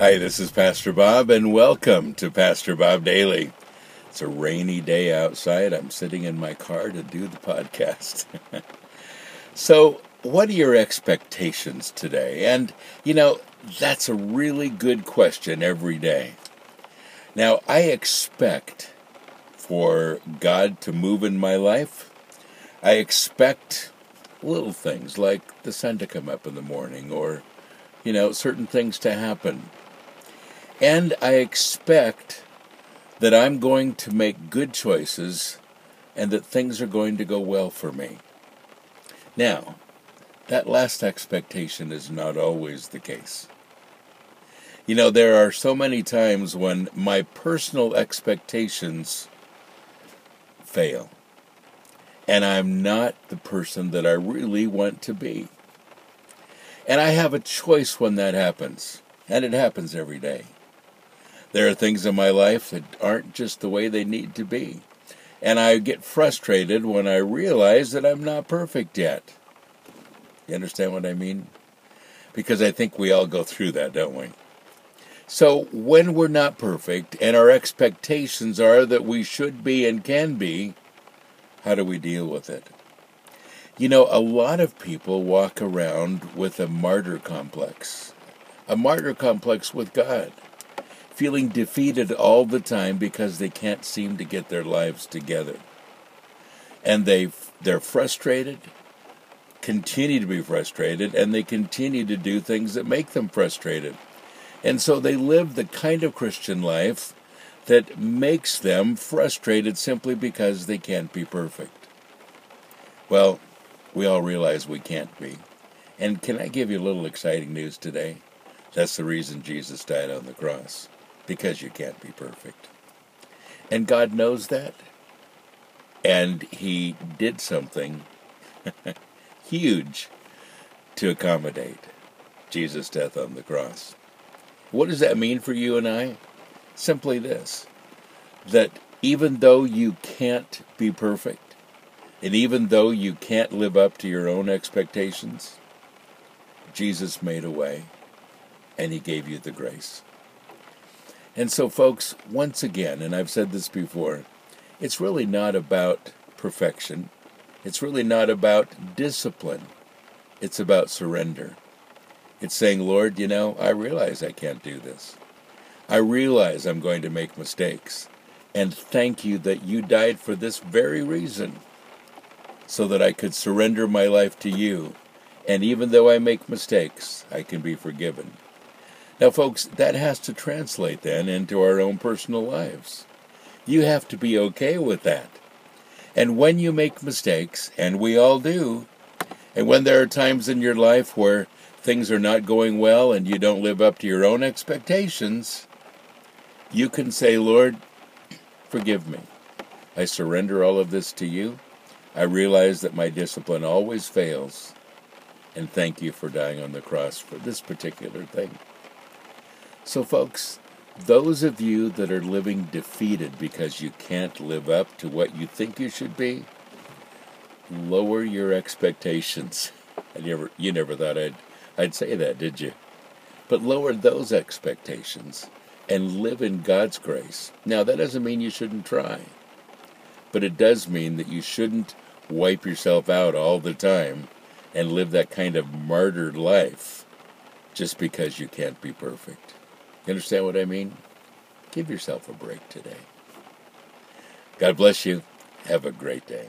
Hi, this is Pastor Bob, and welcome to Pastor Bob Daily. It's a rainy day outside. I'm sitting in my car to do the podcast. So, what are your expectations today? And, that's a really good question every day. Now, I expect for God to move in my life. I expect little things like the sun to come up in the morning or, certain things to happen. And I expect that I'm going to make good choices and that things are going to go well for me. Now, that last expectation is not always the case. There are so many times when my personal expectations fail. And I'm not the person that I really want to be. And I have a choice when that happens. And it happens every day. There are things in my life that aren't just the way they need to be. And I get frustrated when I realize that I'm not perfect yet. You understand what I mean? Because I think we all go through that, don't we? So when we're not perfect and our expectations are that we should be and can be, how do we deal with it? A lot of people walk around with a martyr complex with God, feeling defeated all the time because they can't seem to get their lives together. And they're frustrated, continue to be frustrated, and they continue to do things that make them frustrated. And so they live the kind of Christian life that makes them frustrated simply because they can't be perfect. Well, we all realize we can't be. And can I give you a little exciting news today? That's the reason Jesus died on the cross. Because you can't be perfect. And God knows that. And He did something huge to accommodate Jesus' death on the cross. What does that mean for you and I? Simply this, that even though you can't be perfect, and even though you can't live up to your own expectations, Jesus made a way, and He gave you the grace. And so, folks, once again, and I've said this before, it's really not about perfection. It's really not about discipline. It's about surrender. It's saying, Lord, I realize I can't do this. I realize I'm going to make mistakes. And thank you that you died for this very reason, so that I could surrender my life to you. And even though I make mistakes, I can be forgiven. Now, folks, that has to translate then into our own personal lives. You have to be okay with that. And when you make mistakes, and we all do, and when there are times in your life where things are not going well and you don't live up to your own expectations, you can say, Lord, forgive me. I surrender all of this to you. I realize that my discipline always fails. And thank you for dying on the cross for this particular thing. So, folks, those of you that are living defeated because you can't live up to what you think you should be, lower your expectations. You never thought I'd say that, did you? But lower those expectations and live in God's grace. Now, that doesn't mean you shouldn't try, but it does mean that you shouldn't wipe yourself out all the time and live that kind of martyred life just because you can't be perfect. You understand what I mean? Give yourself a break today. God bless you. Have a great day.